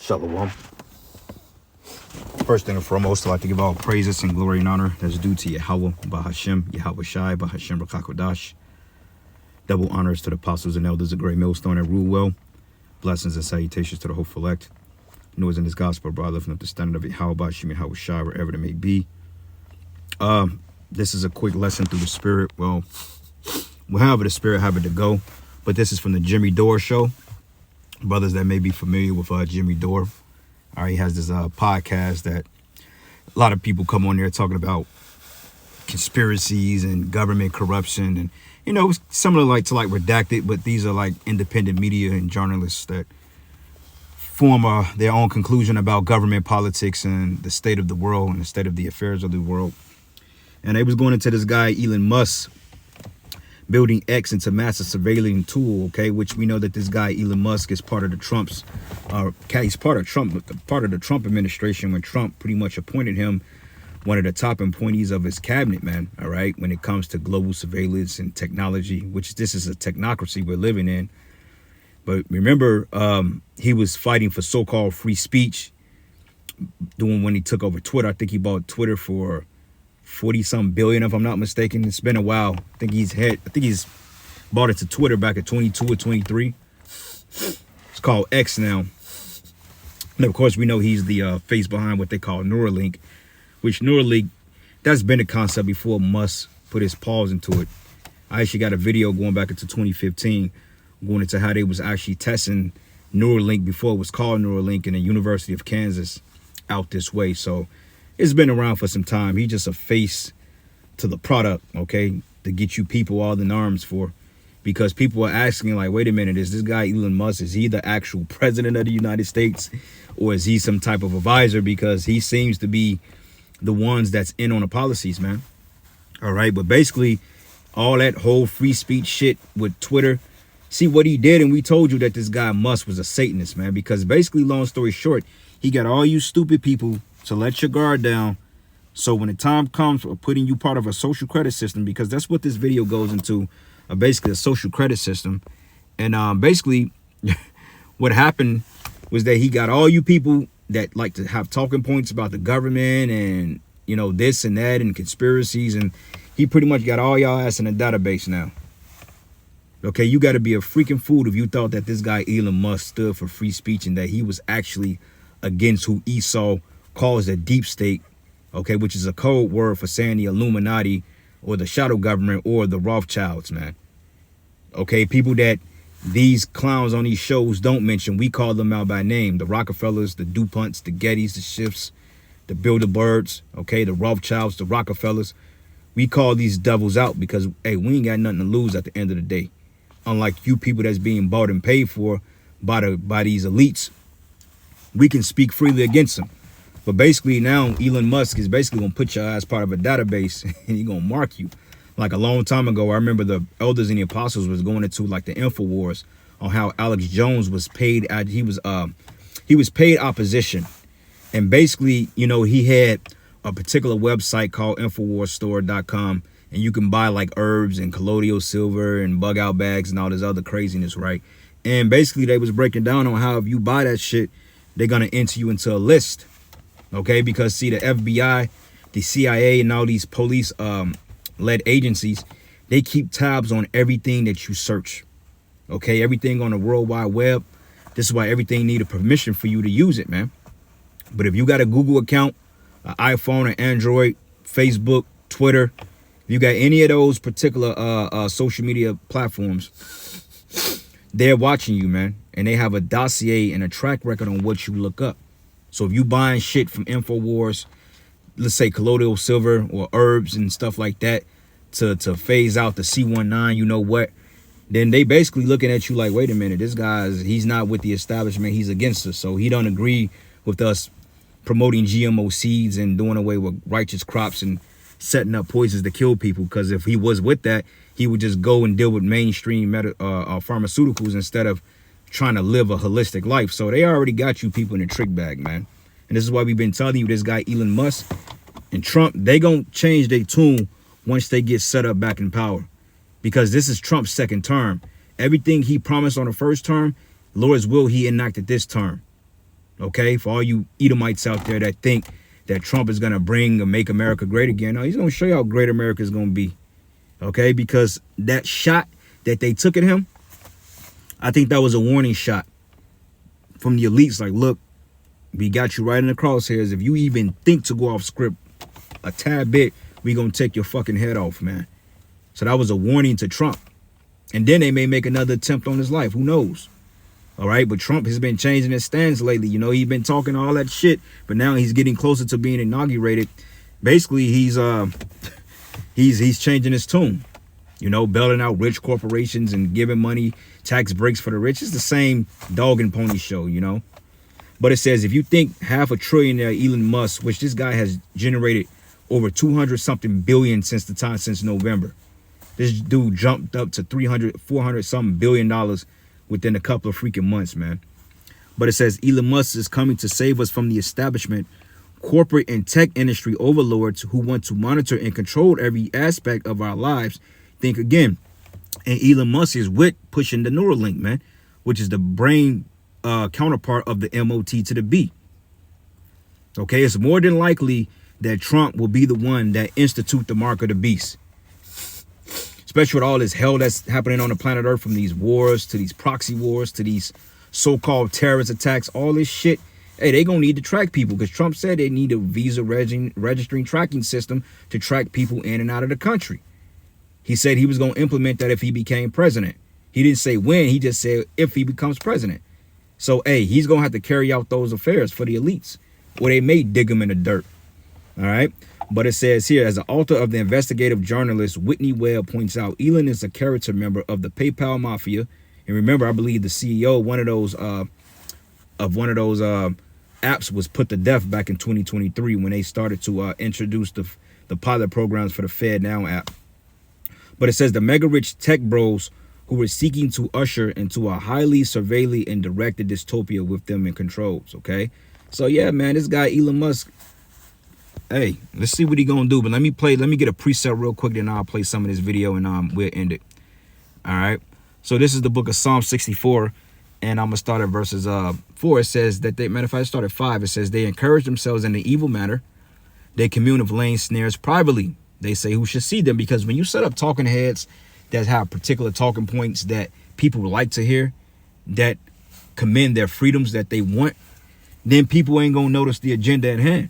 Shalom. First and foremost, I'd like to give all praises and glory and honor that's due to Yahweh, Bahashem, Yahweh Shai, Bahashem Rakakodash. Double honors to the apostles and elders of Great Millstone that rule well. Blessings and salutations to the hopeful elect. Noise in this gospel, brother, lifting up the standard of Yahweh, Bahashem, Yahweh Shai, wherever it may be. This is a quick lesson through the Spirit. Well, however the Spirit have it to go. But this is from the Jimmy Dore Show. Brothers that may be familiar with Jimmy Dore. All right, he has this podcast that a lot of people come on there talking about conspiracies and government corruption. And, you know, some of them like to redact it, but these are like independent media and journalists that form their own conclusion about government politics and the state of the world and the state of the affairs of the world. And they was going into this guy, Elon Musk, building X into massive surveilling tool, okay, which we know that this guy Elon Musk is part of the he's part of the Trump administration when Trump pretty much appointed him one of the top appointees of his cabinet, man. All right, when it comes to global surveillance and technology, which this is a technocracy we're living in. But remember, he was fighting for so-called free speech, doing when he took over Twitter. I think he bought Twitter for 40-something billion, if I'm not mistaken. It's been a while. I think he's bought it to Twitter back at 22 or 23. It's called X now. And of course, we know he's the face behind what they call Neuralink, which Neuralink, that's been a concept before Musk put his paws into it. I actually got a video going back into 2015, going into how they was actually testing Neuralink before it was called Neuralink in the University of Kansas out this way. So it's been around for some time. He's just a face to the product, okay, to get you people all in arms for. Because people are asking, like, wait a minute, is this guy Elon Musk, is he the actual president of the United States? Or is he some type of advisor? Because he seems to be the ones that's in on the policies, man. All right, but basically, all that whole free speech shit with Twitter, see what he did, and we told you that this guy Musk was a Satanist, man. Because basically, long story short, he got all you stupid people to let your guard down. So when the time comes for putting you part of a social credit system, because that's what this video goes into, basically a social credit system. And basically what happened was that he got all you people that like to have talking points about the government and, you know, this and that and conspiracies. And he pretty much got all y'all ass in a database now. Okay, you got to be a freaking fool if you thought that this guy Elon Musk stood for free speech and that he was actually against who Esau calls the deep state, okay, which is a code word for saying the Illuminati or the shadow government or the Rothschilds, man. Okay, people that these clowns on these shows don't mention, we call them out by name. The Rockefellers, the DuPonts, the Gettys, the Schiffs, the Bilderbergs, okay, the Rothschilds, the Rockefellers. We call these devils out because, hey, we ain't got nothing to lose at the end of the day. Unlike you people that's being bought and paid for by these elites, we can speak freely against them. But basically now Elon Musk is basically going to put your ass part of a database and he's going to mark you. Like a long time ago, I remember the elders and the apostles was going into like the InfoWars on how Alex Jones was paid. He was paid opposition. And basically, you know, he had a particular website called InfoWarsStore.com. And you can buy like herbs and colloidal silver and bug out bags and all this other craziness, right? And basically they was breaking down on how if you buy that shit, they're going to enter you into a list. Okay, because see, the FBI, the CIA, and all these police led agencies, they keep tabs on everything that you search. Okay, everything on the World Wide Web. This is why everything need a permission for you to use it, man. But if you got a Google account, an iPhone, an Android, Facebook, Twitter, if you got any of those particular social media platforms, they're watching you, man. And they have a dossier and a track record on what you look up. So if you buying shit from InfoWars, let's say colloidal silver or herbs and stuff like that to phase out the C19, you know what, then they basically looking at you like, wait a minute, this he's not with the establishment, he's against us. So he don't agree with us promoting GMO seeds and doing away with righteous crops and setting up poisons to kill people. Because if he was with that, he would just go and deal with mainstream pharmaceuticals instead of trying to live a holistic life. So they already got you people in a trick bag, man. And this is why we've been telling you this guy Elon Musk and Trump, they gonna change their tune once they get set up back in power. Because this is Trump's second term. Everything he promised on the first term, Lord's will, he enacted this term. Okay, for all you Edomites out there that think that Trump is going to bring or make America great again. No, he's going to show you how great America is going to be. Okay, because that shot that they took at him, I think that was a warning shot from the elites. Like, look, we got you right in the crosshairs. If you even think to go off script a tad bit, we going to take your fucking head off, man. So that was a warning to Trump. And then they may make another attempt on his life. Who knows? All right, but Trump has been changing his stance lately. You know, he's been talking all that shit, but now he's getting closer to being inaugurated. Basically, he's changing his tune. You know, bailing out rich corporations and giving money, tax breaks for the rich. It's the same dog and pony show, you know. But it says, if you think $500 billion Elon Musk, which this guy has generated over 200-something billion since November. This dude jumped up to 400-something billion dollars within a couple of freaking months, man. But it says Elon Musk is coming to save us from the establishment, corporate and tech industry overlords who want to monitor and control every aspect of our lives. Think again. And Elon Musk is with pushing the Neuralink, man, which is the brain counterpart of the MOT to the B. Okay, it's more than likely that Trump will be the one that institute the mark of the beast. Especially with all this hell that's happening on the planet Earth, from these wars to these proxy wars to these so-called terrorist attacks, all this shit. Hey, they gonna need to track people, because Trump said they need a visa registering tracking system to track people in and out of the country. He said he was gonna implement that if he became president. He didn't say when, he just said if he becomes president. So, hey, he's gonna have to carry out those affairs for the elites, or they may dig him in the dirt. All right. But it says here, as the author of the investigative journalist Whitney Webb points out, Elon is a character member of the PayPal mafia. And remember, I believe the CEO, one of those apps was put to death back in 2023 when they started to introduce the pilot programs for the FedNow app. But it says the mega rich tech bros who were seeking to usher into a highly surveilled and directed dystopia with them in controls. Okay. So, yeah, man, this guy, Elon Musk. Hey, let's see what he gonna do. But let me get a preset real quick, then I'll play some of this video and we'll end it. All right. So this is the book of Psalm 64, and I'm gonna start at verses 4. It says that matter of fact, I start at 5. It says they encourage themselves in the evil manner. They commune of laying snares privately. They say who should see them, because when you set up talking heads that have particular talking points that people would like to hear, that commend their freedoms that they want, then people ain't gonna notice the agenda at hand.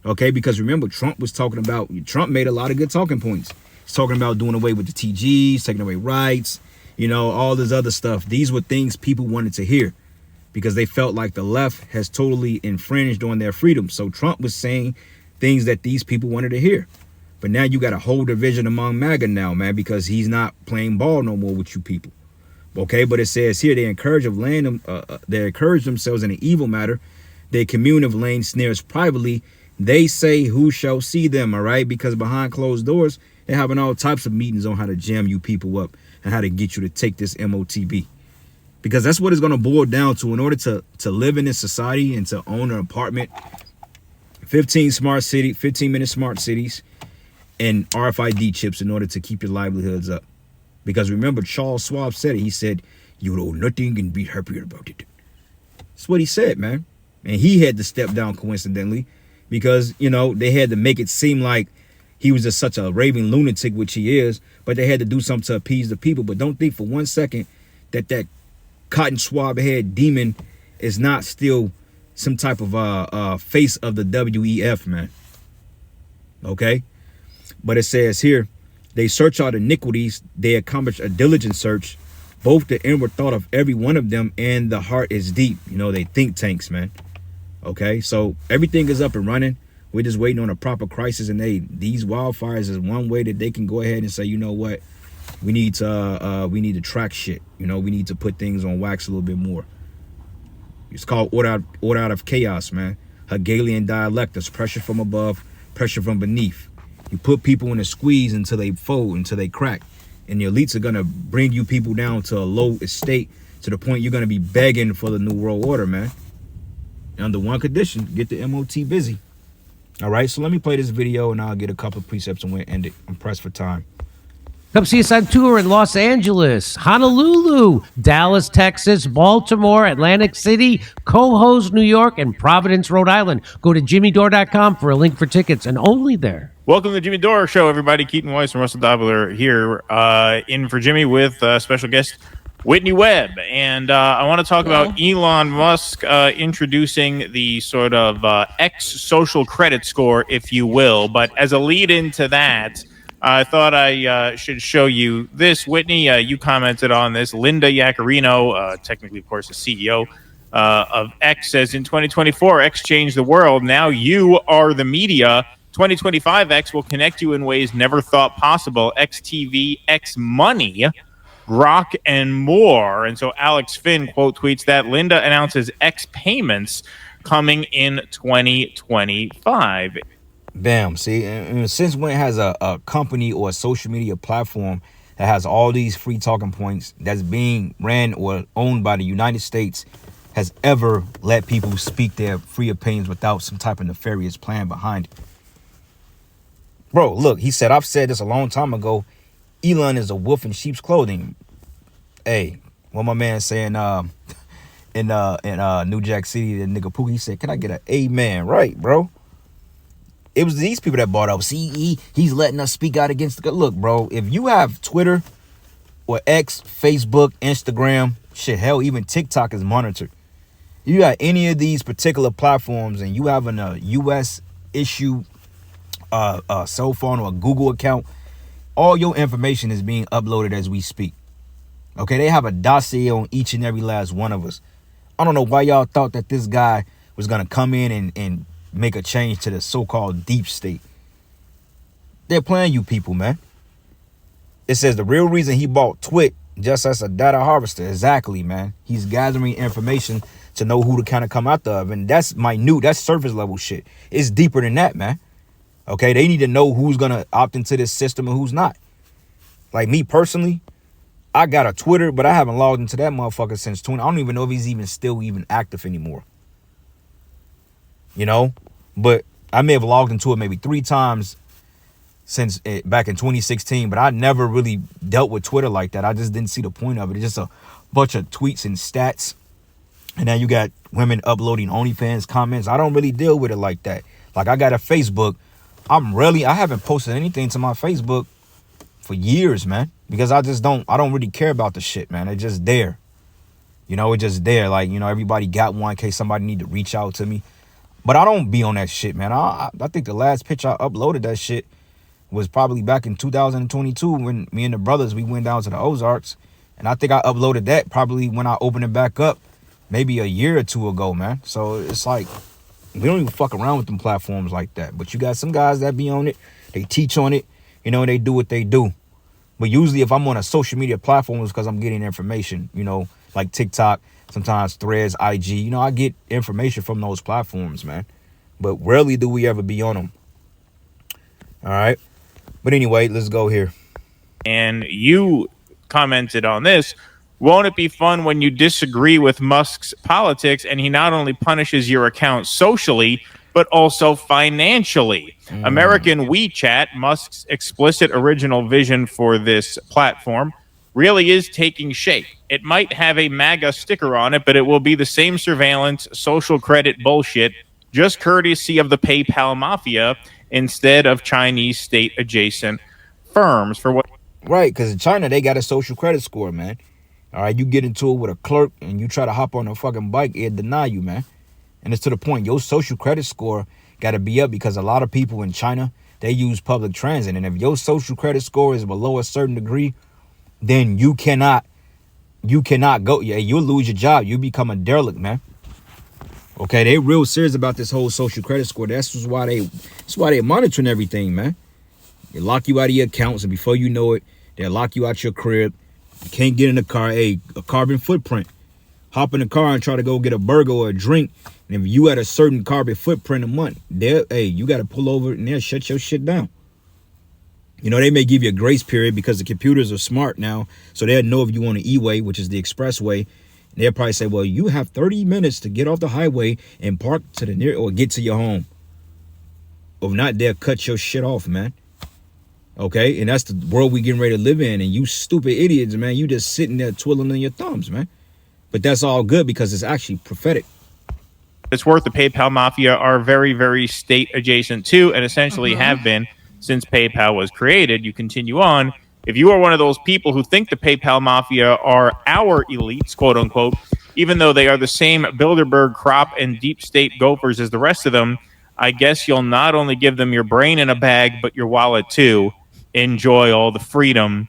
Okay, because remember, Trump made a lot of good talking points. He's talking about doing away with the TGs, taking away rights, you know, all this other stuff. These were things people wanted to hear because they felt like the left has totally infringed on their freedom. So Trump was saying things that these people wanted to hear. But now you got a whole division among MAGA now, man, because he's not playing ball no more with you people. Okay, but it says here they encourage themselves in an evil matter. They commune of laying snares privately. They say who shall see them, all right? Because behind closed doors, they're having all types of meetings on how to jam you people up and how to get you to take this MOTB. Because that's what it's going to boil down to. In order to live in this society and to own an apartment, 15-minute smart cities, and RFID chips in order to keep your livelihoods up. Because remember, Charles Schwab said it. He said, you know nothing and be happier about it. That's what he said, man. And he had to step down coincidentally, because, you know, they had to make it seem like he was just such a raving lunatic, which he is, but they had to do something to appease the people. But don't think for one second that cotton swab head demon is not still some type of face of the WEF, man. Okay? But it says here, they search out iniquities, they accomplish a diligent search, both the inward thought of every one of them and the heart is deep. You know, they think tanks, man. Okay, so everything is up and running. We're just waiting on a proper crisis, and these wildfires is one way that they can go ahead and say, you know what, we need to track shit. You know, we need to put things on wax a little bit more. It's called order out of chaos, man. Hegelian dialectics, pressure from above, pressure from beneath. You put people in a squeeze until they fold, until they crack, and the elites are gonna bring you people down to a low estate to the point you're gonna be begging for the new world order, man. Under one condition, get the MOT busy. All right, so let me play this video and I'll get a couple of precepts and we'll end it. I'm pressed for time. Come see us on tour in Los Angeles, Honolulu, Dallas, Texas, Baltimore, Atlantic City, Cohoes, New York, and Providence, Rhode Island. Go to jimmydore.com for a link for tickets, and only there. Welcome to the Jimmy Dore Show, everybody. Keaton Weiss and Russell Dobler here in for Jimmy with special guest Whitney Webb. And I want to talk about Elon Musk introducing the sort of X social credit score, if you will. But as a lead into that, I thought I should show you this. Whitney, you commented on this. Linda Yaccarino, technically, of course, the CEO of X, says in 2024, X changed the world. Now you are the media. 2025 X will connect you in ways never thought possible. X TV, X money, Grok, and more. And so Alex Finn quote tweets that Linda announces X payments coming in 2025. Bam. See, and since when has a company or a social media platform that has all these free talking points that's being ran or owned by the United States has ever let people speak their free opinions without some type of nefarious plan behind it? Bro, look, he said, I've said this a long time ago. Elon is a wolf in sheep's clothing. Hey, what my man saying in New Jack City, the nigga Pookie, he said, can I get an amen? Right, bro. It was these people that bought up. See, he's letting us speak out against the... Look, bro, if you have Twitter or X, Facebook, Instagram, shit, hell, even TikTok is monitored. You got any of these particular platforms and you having a U.S. issue a cell phone or a Google account, all your information is being uploaded as we speak. Okay, they have a dossier on each and every last one of us. I don't know why y'all thought that this guy was going to come in and make a change to the so-called deep state. They're playing you people, man. It says the real reason he bought Twit just as a data harvester. Exactly, man. He's gathering information to know who to kind of come after of. And that's minute. That's surface level shit. It's deeper than that, man. Okay, they need to know who's going to opt into this system and who's not. Like me personally, I got a Twitter, but I haven't logged into that motherfucker since 20. I don't even know if he's even still active anymore. You know? But I may have logged into it maybe 3 times since back in 2016, but I never really dealt with Twitter like that. I just didn't see the point of it. It's just a bunch of tweets and stats. And now you got women uploading OnlyFans comments. I don't really deal with it like that. Like I got a Facebook. I haven't posted anything to my Facebook for years, man, because I don't really care about the shit, man. It's just there. You know, it's just there. Like, you know, everybody got one in case somebody need to reach out to me. But I don't be on that shit, man. I think the last picture I uploaded that shit was probably back in 2022 when me and the brothers, we went down to the Ozarks. And I think I uploaded that probably when I opened it back up maybe a year or two ago, man. So it's like, we don't even fuck around with them platforms like that. But you got some guys that be on it. They teach on it. You know, they do what they do. But usually if I'm on a social media platform, it's because I'm getting information, you know, like TikTok, sometimes Threads, IG. You know, I get information from those platforms, man. But rarely do we ever be on them. All right. But anyway, let's go here. And you commented on this. Won't it be fun when you disagree with Musk's politics and he not only punishes your account socially, but also financially? American WeChat, Musk's explicit original vision for this platform, really is taking shape. It might have a MAGA sticker on it, but it will be the same surveillance, social credit bullshit, just courtesy of the PayPal mafia instead of Chinese state-adjacent firms. For what? Right, because in China, they got a social credit score, man. All right, you get into it with a clerk and you try to hop on a fucking bike, it'll deny you, man. And it's to the point, your social credit score got to be up because a lot of people in China, they use public transit. And if your social credit score is below a certain degree, then you cannot go. Yeah, you'll lose your job. You become a derelict, man. Okay, they real serious about this whole social credit score. That's why they monitoring everything, man. They lock you out of your accounts, and before you know it, they'll lock you out your crib. You can't get in the car. Hey, a carbon footprint. Hop in the car and try to go get a burger or a drink. And if you had a certain carbon footprint a month, you got to pull over and they'll shut your shit down. You know, they may give you a grace period because the computers are smart now. So they'll know if you on the E-way, which is the expressway. And they'll probably say, well, you have 30 minutes to get off the highway and park to the near or get to your home. Or if not, they'll cut your shit off, man. Okay, and that's the world we getting ready to live in. And you stupid idiots, man, you just sitting there twiddling your thumbs, man. But that's all good because it's actually prophetic. It's worth the PayPal mafia are very, very state adjacent too, and essentially have been since PayPal was created. You continue on. If you are one of those people who think the PayPal mafia are our elites, quote unquote, even though they are the same Bilderberg crop and deep state gophers as the rest of them, I guess you'll not only give them your brain in a bag, but your wallet too. Enjoy all the freedom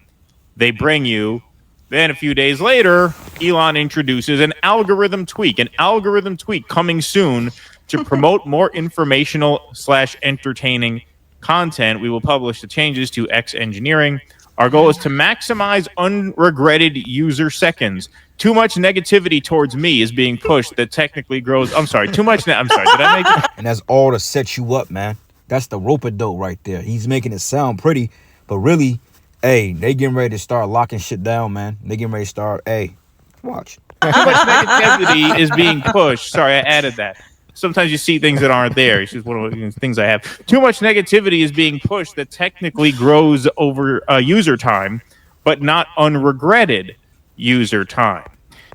they bring you. Then a few days later, Elon introduces an algorithm tweak coming soon to promote more informational/entertaining content. We will publish the changes to X engineering. Our goal is to maximize unregretted user seconds. Too much negativity towards me is being pushed that technically grows. I'm sorry. Too much. I'm sorry. Did I make it? And that's all to set you up, man. That's the rope-a-dope right there. He's making it sound pretty, but really, hey, they getting ready to start locking shit down, man. They getting ready to start, hey, watch. Too much negativity is being pushed. Sorry, I added that. Sometimes you see things that aren't there. It's just one of the things I have. Too much negativity is being pushed that technically grows over user time, but not unregretted user time.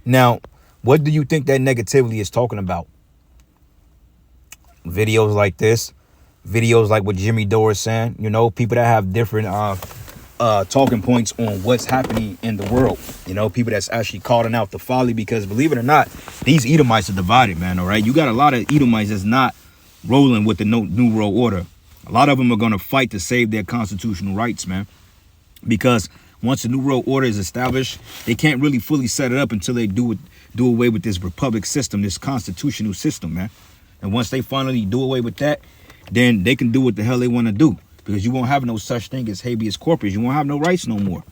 Now, what do you think that negativity is talking about? Videos like this, videos like what Jimmy Dore is saying, you know, people that have different talking points on what's happening in the world, you know, people that's actually calling out the folly, because believe it or not, these Edomites are divided, man. All right, you got a lot of Edomites that's not rolling with the New World Order. A lot of them are going to fight to save their constitutional rights, man, because once the New World Order is established, they can't really fully set it up until they do away with this republic system, this constitutional system, man. And once they finally do away with that, then they can do what the hell they want to do, because you won't have no such thing as habeas corpus. You won't have no rights no more.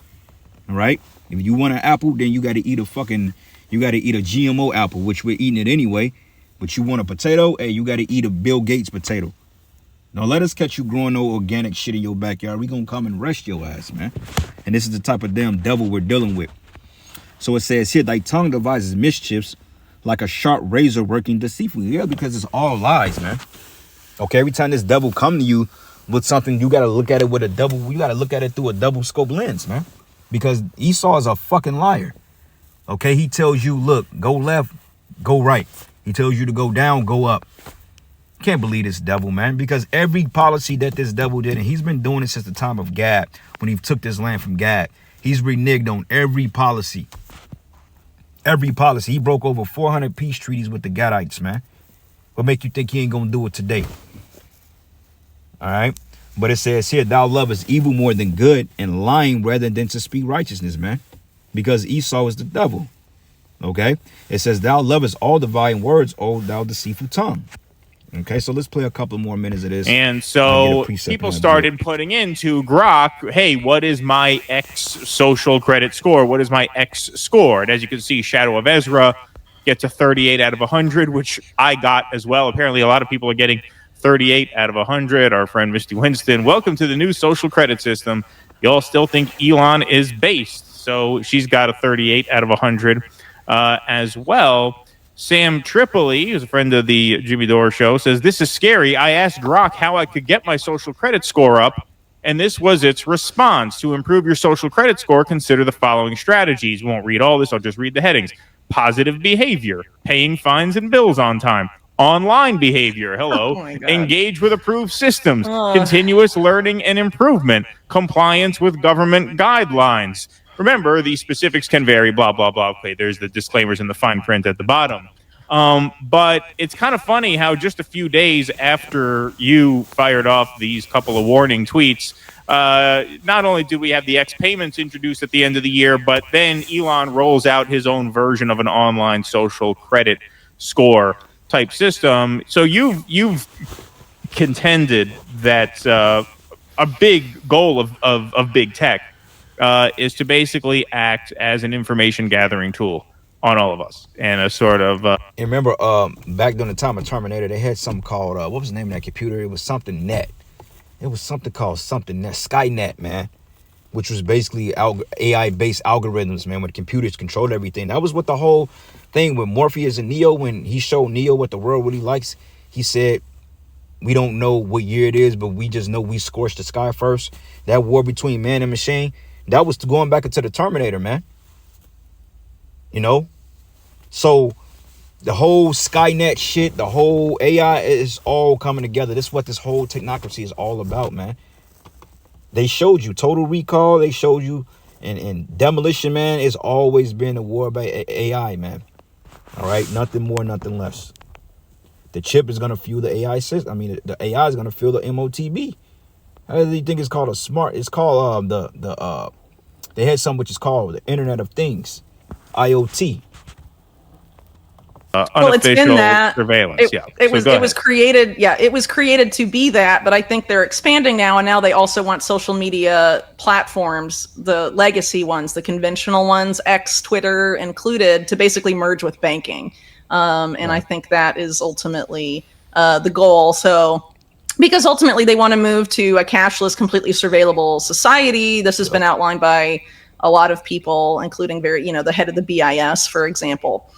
All right. If you want an apple, then you got to eat a GMO apple, which we're eating it anyway. But you want a potato, hey, you got to eat a Bill Gates potato. Now let us catch you growing no organic shit in your backyard. We gonna come and arrest your ass, man. And this is the type of damn devil we're dealing with. So it says here, thy tongue devises mischiefs like a sharp razor working deceitfully. Yeah, because it's all lies, man. Okay, every time this devil come to you with something, you gotta look at it with a double. You gotta look at it through a double scope lens, man. Because Esau is a fucking liar. Okay, he tells you, look, go left, go right. He tells you to go down, go up. Can't believe this devil, man, because every policy that this devil did, and he's been doing it since the time of Gad, when he took this land from Gad, he's reneged on every policy. Every policy. He broke over 400 peace treaties with the Gadites, man. What make you think he ain't gonna do it today? All right. But it says here, thou lovest evil more than good, and lying rather than to speak righteousness, man. Because Esau is the devil. Okay. It says, thou lovest all divine words, O thou deceitful tongue. Okay, so let's play a couple more minutes of this. And so people started putting into Grok, hey, what is my X social credit score? What is my X score? And as you can see, Shadow of Ezra gets a 38 out of 100, which I got as well. Apparently, a lot of people are getting 38 out of 100. Our friend Misty Winston, welcome to the new social credit system. Y'all still think Elon is based. So she's got a 38 out of 100 as well. Sam Tripoli, who's a friend of the Jimmy Dore show, says, this is scary. I asked Grok how I could get my social credit score up, and this was its response. To improve your social credit score, consider the following strategies. We won't read all this. I'll just read the headings. Positive behavior, paying fines and bills on time. Online behavior, hello. Engage with approved systems. Continuous learning and improvement. Compliance with government guidelines. Remember, the specifics can vary, blah, blah, blah. Okay, there's the disclaimers in the fine print at the bottom. But it's kind of funny how just a few days after you fired off these couple of warning tweets, not only do we have the X payments introduced at the end of the year, but then Elon rolls out his own version of an online social credit score type system. So you've contended that a big goal of big tech is to basically act as an information gathering tool on all of us, and a sort of and remember back during the time of Terminator, they had something called what was the name of that computer? It was something net. It was something called something net, Skynet, man, which was basically AI based algorithms, man, where the computers controlled everything. That was what the whole thing with Morpheus and Neo, when he showed Neo what the world really likes. He said, We don't know what year it is, but we just know we scorched the sky first. That war between man and machine, that was going back into the Terminator, man. You know? So the whole Skynet shit, the whole AI is all coming together. This is what this whole technocracy is all about, man. They showed you Total Recall. They showed you, and Demolition Man. It's always been a war by AI, man. All right? Nothing more, nothing less. The chip is going to fuel the AI system. I mean, the AI is going to fuel the MOTB. How do you think it's called a smart? It's called they had something which is called the Internet of Things, IoT. Well, it's been that surveillance. It was created. Yeah, it was created to be that, but I think they're expanding now, and now they also want social media platforms, the legacy ones, the conventional ones, X, Twitter included, to basically merge with banking. And I think that is ultimately the goal. So, because ultimately they want to move to a cashless, completely surveillable society. This has been outlined by a lot of people, including the head of the BIS, for example.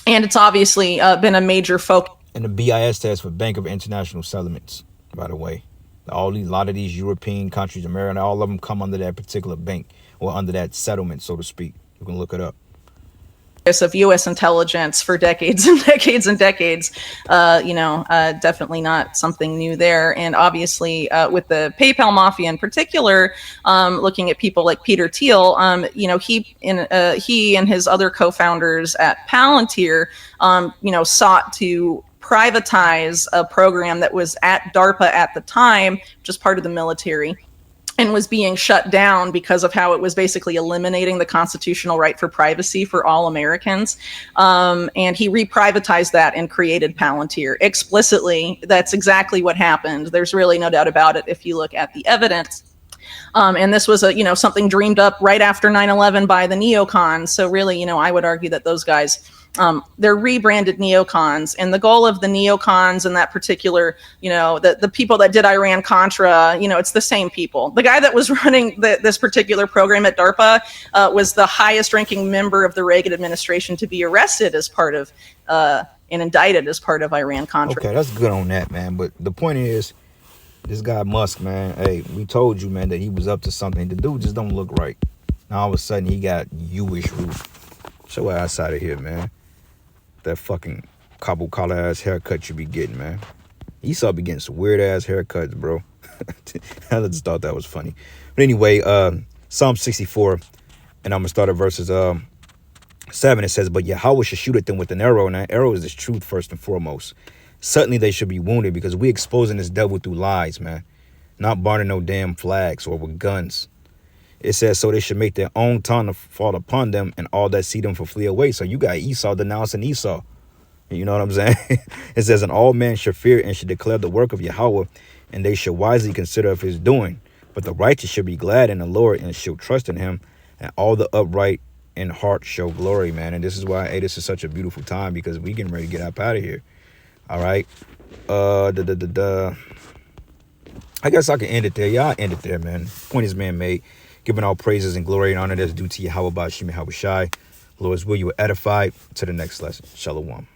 And it's obviously been a major focus. And the BIS stands for Bank of International Settlements, by the way. A lot of these European countries, America, all of them come under that particular bank or under that settlement, so to speak. You can look it up. Of U.S. intelligence for decades and decades and decades, definitely not something new there. And obviously, with the PayPal mafia in particular, looking at people like Peter Thiel, he and his other co-founders at Palantir, sought to privatize a program that was at DARPA at the time, just part of the military, and was being shut down because of how it was basically eliminating the constitutional right for privacy for all Americans. And he reprivatized that and created Palantir. Explicitly, that's exactly what happened. There's really no doubt about it if you look at the evidence. And this was something dreamed up right after 9/11 by the neocons. So really, I would argue that those guys, they're rebranded neocons, and the goal of the neocons and that particular, the people that did Iran-Contra, it's the same people. The guy that was running this particular program at DARPA was the highest-ranking member of the Reagan administration to be arrested as part of and indicted as part of Iran-Contra. Okay, that's good on that, man. But the point is, this guy Musk, man, hey, we told you, man, that he was up to something. The dude just don't look right. Now all of a sudden he got you-ish roof. Show your ass out of here, man. That fucking cobble collar ass haircut you be getting, man. Esau be getting some weird ass haircuts, bro. I just thought that was funny. But anyway, Psalm 64, and I'm gonna start at verses 7. It says, "But Yahweh should shoot at them with an arrow, and that arrow is this truth first and foremost. Suddenly they should be wounded, because we exposing this devil through lies, man. Not burning no damn flags or with guns." It says, "So they should make their own tongue to fall upon them, and all that see them for flee away." So you got Esau denouncing Esau. You know what I'm saying? It says, "And all men should fear and should declare the work of Yahweh, and they should wisely consider of his doing. But the righteous should be glad in the Lord and shall trust in him, and all the upright in heart show glory," man. And this is why, hey, this is such a beautiful time, because we getting ready to get up out of here. All right. I guess I can end it there. Yeah, I'll end it there, man. Point is man made. Giving all praises and glory and honor that's due to Yahweh Bashim Yahweh Shai. Lord's will, you were edified. To the next lesson. Shalom.